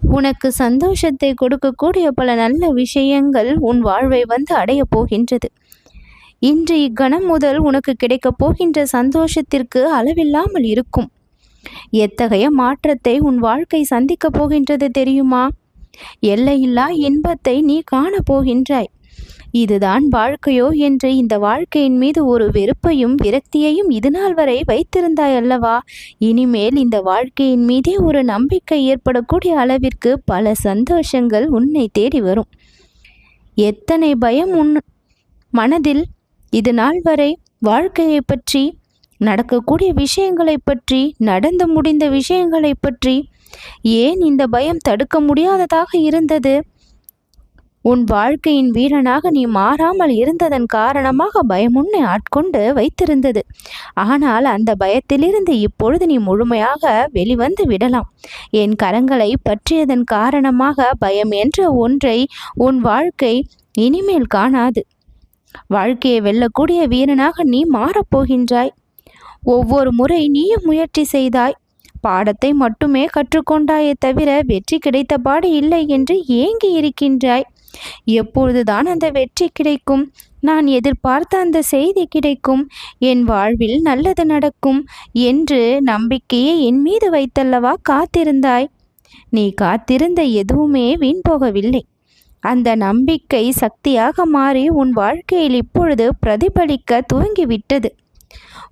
உனக்கு சந்தோஷத்தை கொடுக்கக்கூடிய பல நல்ல விஷயங்கள் உன் வாழ்வை வந்து அடையப் போகின்றது. இன்று இக்கணம் முதல் உனக்கு கிடைக்கப் போகின்ற சந்தோஷத்திற்கு அளவில்லாமல் இருக்கும். எத்தகைய மாற்றத்தை உன் வாழ்க்கை சந்திக்கப் போகின்றது தெரியுமா? எல்லையில்லா இன்பத்தை நீ காணப்போகின்றாய். இதுதான் வாழ்க்கையோ என்று இந்த வாழ்க்கையின் மீது ஒரு வெறுப்பையும் விரக்தியையும் இதுநாள் வரை வைத்திருந்தாய் அல்லவா? இனிமேல் இந்த வாழ்க்கையின் மீதே ஒரு நம்பிக்கை ஏற்படக்கூடிய அளவிற்கு பல சந்தோஷங்கள் உன்னை தேடி வரும். எத்தனை பயம் உன் மனதில் இது நாள் வரை வாழ்க்கையை பற்றி, நடக்கக்கூடிய விஷயங்களை பற்றி, நடந்து முடிந்த விஷயங்களை பற்றி ஏன் இந்த பயம் தடுக்க முடியாததாக இருந்தது? உன் வாழ்க்கையின் வீரனாக நீ மாறாமல் இருந்ததன் காரணமாக பயம் உன்னை ஆட்கொண்டு வைத்திருந்தது. ஆனால் அந்த பயத்திலிருந்து இப்பொழுது நீ முழுமையாக வெளிவந்து விடலாம். என் கரங்களை பற்றியதன் காரணமாக பயம் என்ற ஒன்றை உன் வாழ்க்கை இனிமேல் காணாது. வாழ்க்கையை வெல்லக்கூடிய வீரனாக நீ மாறப்போகின்றாய். ஒவ்வொரு முறை நீயும் முயற்சி செய்தாய். பாடத்தை மட்டுமே கற்றுக்கொண்டாயே தவிர வெற்றி கிடைத்த பாடு இல்லை என்று ஏங்கி இருக்கின்றாய். எப்பொழுதுதான் அந்த வெற்றி கிடைக்கும்? நான் எதிர்பார்த்த அந்த செய்தி கிடைக்கும்? என் வாழ்வில் நல்லது நடக்கும் என்று நம்பிக்கையை என் மீது வைத்தல்லவா காத்திருந்தாய்? நீ காத்திருந்த எதுவுமே வீண் போகவில்லை. அந்த நம்பிக்கை சக்தியாக மாறி உன் வாழ்க்கையில் இப்பொழுது பிரதிபலிக்க துவங்கிவிட்டது.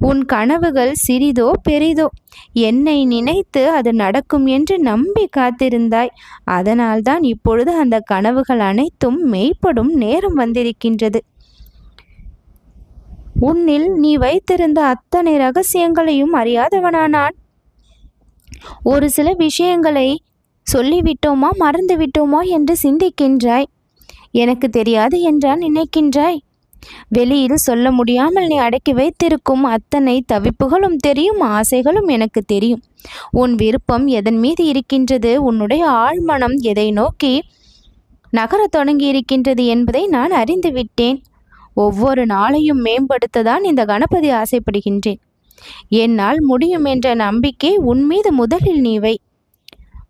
உன் கனவுகள் சிறிதோ பெரிதோ என்னை நினைத்து அது நடக்கும் என்று நம்பி காத்திருந்தாய். அதனால்தான் இப்பொழுது அந்த கனவுகள் அனைத்தும் மெய்ப்படும் நேரம் வந்திருக்கின்றது. உன்னில் நீ வைத்திருந்த அத்தனை ரகசியங்களையும் அறியாதவனானான். ஒரு சில விஷயங்களை சொல்லிவிட்டோமா மறந்து விட்டோமா என்று சிந்திக்கின்றாய். எனக்கு தெரியாது என்றால் நினைக்கின்றாய். வெளியில் சொல்ல முடியாமல் நீ அடக்கி வைத்திருக்கும் அத்தனை தவிப்புகளும் தெரியும், ஆசைகளும் எனக்கு தெரியும். உன் விருப்பம் எதன் மீது இருக்கின்றது, உன்னுடைய ஆழ்மனம் எதை நோக்கி நகரத் தொடங்கி இருக்கின்றது என்பதை நான் அறிந்துவிட்டேன். ஒவ்வொரு நாளையும் மேம்படுத்ததான் இந்த கணபதி ஆசைப்படுகின்றேன். என்னால் முடியும் என்ற நம்பிக்கை உன் மீது முதலில் நீ வை.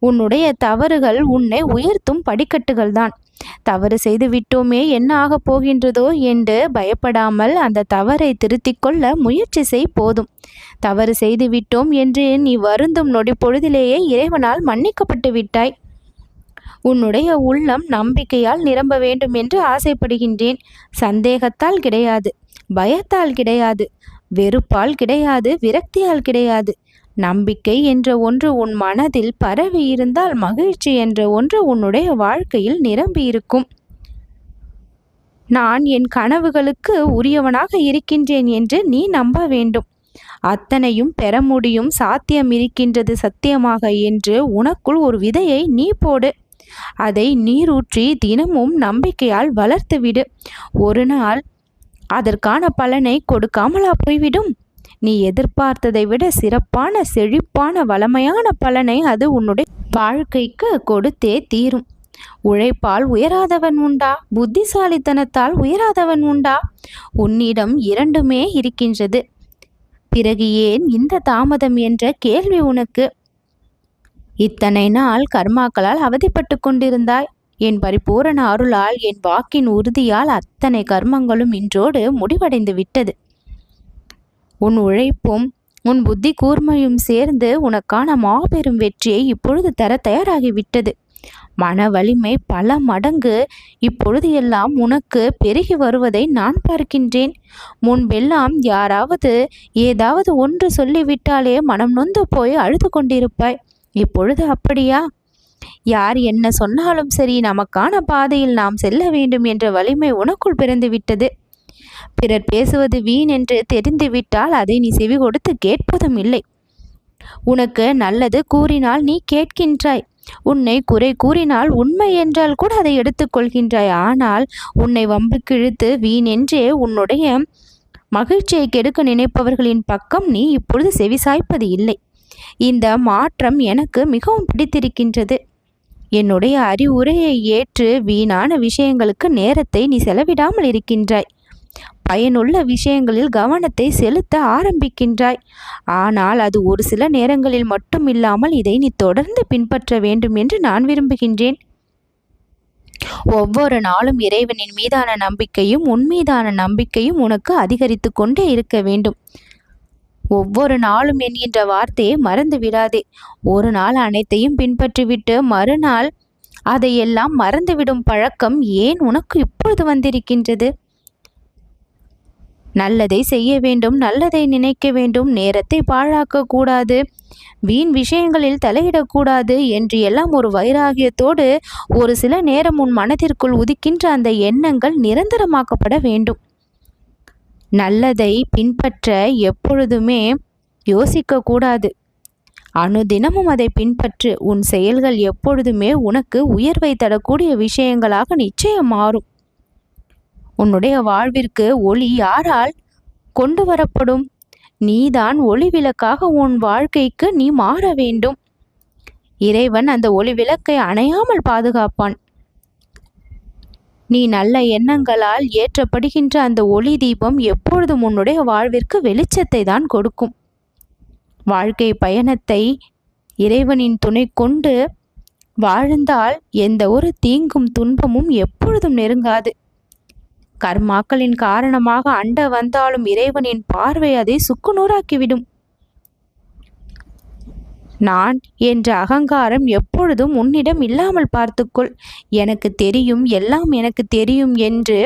உன்னுடைய தவறுகள் உன்னை உயர்த்தும் படிக்கட்டுகள்தான். தவறு செய்து விட்டோமே என்ன ஆகப் போகின்றதோ என்று பயப்படாமல் அந்த தவறை திருத்திக் கொள்ள முயற்சி செய். போதும். தவறு செய்து விட்டோம் என்று நீ வருந்தும் நொடி பொழுதிலேயே இறைவனால் மன்னிக்கப்பட்டு விட்டாய். உன்னுடைய உள்ளம் நம்பிக்கையால் நிரம்ப வேண்டும் என்று ஆசைப்படுகின்றேன். சந்தேகத்தால் கிடையாது, பயத்தால் கிடையாது, வெறுப்பால் கிடையாது, விரக்தியால் கிடையாது. நம்பிக்கை என்ற ஒன்று உன் மனதில் பரவி இருந்தால் மகிழ்ச்சி என்ற ஒன்று உன்னுடைய வாழ்க்கையில் நிரம்பி இருக்கும். நான் என் கனவுகளுக்கு உரியவனாக இருக்கின்றேன் என்று நீ நம்ப வேண்டும். அத்தனையும் பெற முடியும், சாத்தியம் இருக்கின்றது சத்தியமாக என்று உனக்குள் ஒரு விதையை நீ போடு. அதை நீரூற்றி தினமும் நம்பிக்கையால் வளர்த்துவிடு. ஒரு நாள் அதற்கான பலனை கொடுக்காமலா போய்விடும்? நீ எதிர்பார்த்ததை விட சிறப்பான, செழிப்பான, வளமையான பலனை அது உன்னுடைய வாழ்க்கைக்கு கொடுத்தே தீரும். உழைப்பால் உயராதவன் உண்டா? புத்திசாலித்தனத்தால் உயராதவன் உண்டா? உன்னிடம் இரண்டுமே இருக்கின்றது. பிறகு ஏன் இந்த தாமதம் என்ற கேள்வி உனக்கு? இத்தனை நாள் கர்மாக்களால் அவதிப்பட்டு கொண்டிருந்தாய். என் பரிபூரண அருளால், என் வாக்கின் உறுதியால் அத்தனை கர்மங்களும் இன்றோடு முடிவடைந்து விட்டது. உன் உழைப்பும் உன் புத்தி கூர்மையும் சேர்ந்து உனக்கான மாபெரும் வெற்றியை இப்பொழுது தர தயாராகிவிட்டது. மன வலிமை பல மடங்கு இப்பொழுது எல்லாம் உனக்கு பெருகி வருவதை நான் பார்க்கின்றேன். முன்பெல்லாம் யாராவது ஏதாவது ஒன்று சொல்லிவிட்டாலே மனம் நொந்து போய் அழுது கொண்டிருப்பாய். இப்பொழுது அப்படியா? யார் என்ன சொன்னாலும் சரி, நமக்கான பாதையில் நாம் செல்ல வேண்டும் என்ற வலிமை உனக்குள் பிறந்துவிட்டது. பிறர் பேசுவது வீண் என்று தெரிந்துவிட்டால் அதை நீ செவி கொடுத்து கேட்பதும் இல்லை. உனக்கு நல்லது கூறினால் நீ கேட்கின்றாய். உன்னை குறை கூறினால் உண்மை என்றால் கூட அதை எடுத்துக்கொள்கின்றாய். ஆனால் உன்னை வம்புக்கு இழுத்து வீணென்றே உன்னுடைய மகிழ்ச்சியை கெடுக்க நினைப்பவர்களின் பக்கம் நீ இப்பொழுது செவிசாய்ப்பது இல்லை. இந்த மாற்றம் எனக்கு மிகவும் பிடித்திருக்கின்றது. என்னுடைய அறிவுரையை ஏற்று வீணான விஷயங்களுக்கு நேரத்தை நீ செலவிடாமல் இருக்கின்றாய். பயனுள்ள விஷயங்களில் கவனத்தை செலுத்த ஆரம்பிக்கின்றாய். ஆனால் அது ஒரு சில நேரங்களில் மட்டும் இல்லாமல் இதை நீ தொடர்ந்து பின்பற்ற வேண்டும் என்று நான் விரும்புகின்றேன். ஒவ்வொரு நாளும் இறைவனின் மீதான நம்பிக்கையும் உன் மீதான நம்பிக்கையும் உனக்கு அதிகரித்து கொண்டே இருக்க வேண்டும். ஒவ்வொரு நாளும் என்கின்ற வார்த்தையை மறந்து விடாதே. ஒரு நாள் அனைத்தையும் பின்பற்றிவிட்டு மறுநாள் அதையெல்லாம் மறந்துவிடும் பழக்கம் ஏன் உனக்கு இப்பொழுது வந்திருக்கின்றது? நல்லதை செய்ய வேண்டும், நல்லதை நினைக்க வேண்டும், நேரத்தை பாழாக்க கூடாது, வீண் விஷயங்களில் தலையிடக்கூடாது என்று எல்லாம் ஒரு வைராகியத்தோடு ஒரு சில நேரம் உன் மனதிற்குள் உதிக்கின்ற அந்த எண்ணங்கள் நிரந்தரமாக்கப்பட வேண்டும். நல்லதை பின்பற்ற எப்பொழுதுமே யோசிக்க கூடாது. அனுதினமும் அதை பின்பற்று. உன் செயல்கள் எப்பொழுதுமே உனக்கு உயர்வை தரக்கூடிய விஷயங்களாக நிச்சயம் மாறும். உன்னுடைய வாழ்விற்கு ஒளி யாரால் கொண்டு வரப்படும்? நீதான் ஒளி விளக்காக உன் வாழ்க்கைக்கு நீ மாற வேண்டும். இறைவன் அந்த ஒளி விளக்கை அணையாமல் பாதுகாப்பான். நீ நல்ல எண்ணங்களால் ஏற்றப்படுகின்ற அந்த ஒளி தீபம் எப்பொழுதும் உன்னுடைய வாழ்விற்கு வெளிச்சத்தை தான் கொடுக்கும். வாழ்க்கை பயணத்தை இறைவனின் துணை கொண்டு வாழ்ந்தால் எந்த ஒரு தீங்கும் துன்பமும் எப்பொழுதும் நெருங்காது. கர்மாக்களின் காரணமாக அண்ட வந்தாலும் இறைவனின் பார்வை அதை சுக்குநூறாக்கிவிடும். நான் என்ற அகங்காரம் எப்பொழுதும் உன்னிடம் இல்லாமல் பார்த்துக்கொள். எனக்கு தெரியும், எல்லாம் எனக்கு தெரியும் என்று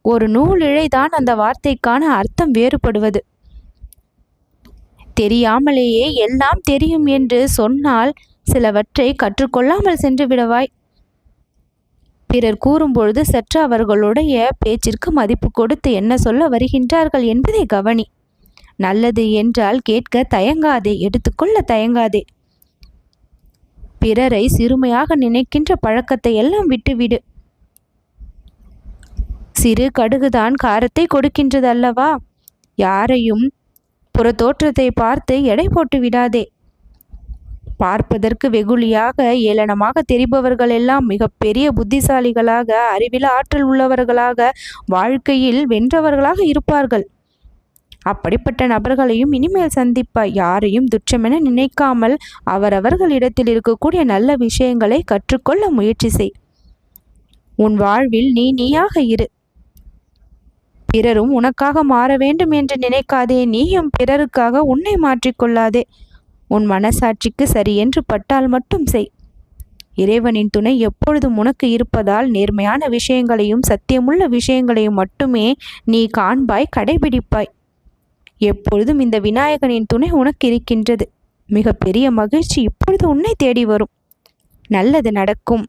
ஒரு நூலிழைதான் அந்த வார்த்தைக்கான அர்த்தம் வேறுபடுவது. தெரியாமலேயே எல்லாம் தெரியும் என்று சொன்னால் சிலவற்றை கற்றுக்கொள்ளாமல் சென்று விடுவாய். பிறர் கூறும்பொழுது சற்று அவர்களுடைய பேச்சிற்கு மதிப்பு கொடுத்து என்ன சொல்ல வருகின்றார்கள் என்பதை கவனி. நல்லது என்றால் கேட்க தயங்காதே, எடுத்துக்கொள்ள தயங்காதே. பிறரை சிறுமையாக நினைக்கின்ற பழக்கத்தை எல்லாம் விட்டுவிடு. சிறு கடுகுதான் காரத்தை கொடுக்கின்றது அல்லவா? யாரையும் புறத்தோற்றத்தை பார்த்து எடை போட்டு விடாதே. பார்ப்பதற்கு வெகுளியாக ஏளனமாக தெரிபவர்கள் எல்லாம் மிக பெரிய புத்திசாலிகளாக, அறிவில் ஆற்றல் உள்ளவர்களாக, வாழ்க்கையில் வென்றவர்களாக இருப்பார்கள். அப்படிப்பட்ட நபர்களையும் இனிமேல் சந்திப்பாய். யாரையும் துச்சமென நினைக்காமல் அவரவர்களிடத்தில் இருக்கக்கூடிய நல்ல விஷயங்களை கற்றுக்கொள்ள முயற்சி செய். உன் வாழ்வில் நீயாக இரு. பிறரும் உனக்காக மாற வேண்டும் என்று நினைக்காதே. நீயும் பிறருக்காக உன்னை மாற்றிக்கொள்ளாதே. உன் மனசாட்சிக்கு சரி என்று பட்டால் மட்டும் செய். இறைவனின் துணை எப்பொழுதும் உனக்கு இருப்பதால் நேர்மையான விஷயங்களையும் சத்தியமுள்ள விஷயங்களையும் மட்டுமே நீ காண்பாய், கடைபிடிப்பாய். எப்பொழுதும் இந்த விநாயகனின் துணை உனக்கு இருக்கின்றது. மிக பெரிய மகிழ்ச்சி இப்பொழுது உன்னை தேடி வரும். நல்லது நடக்கும்.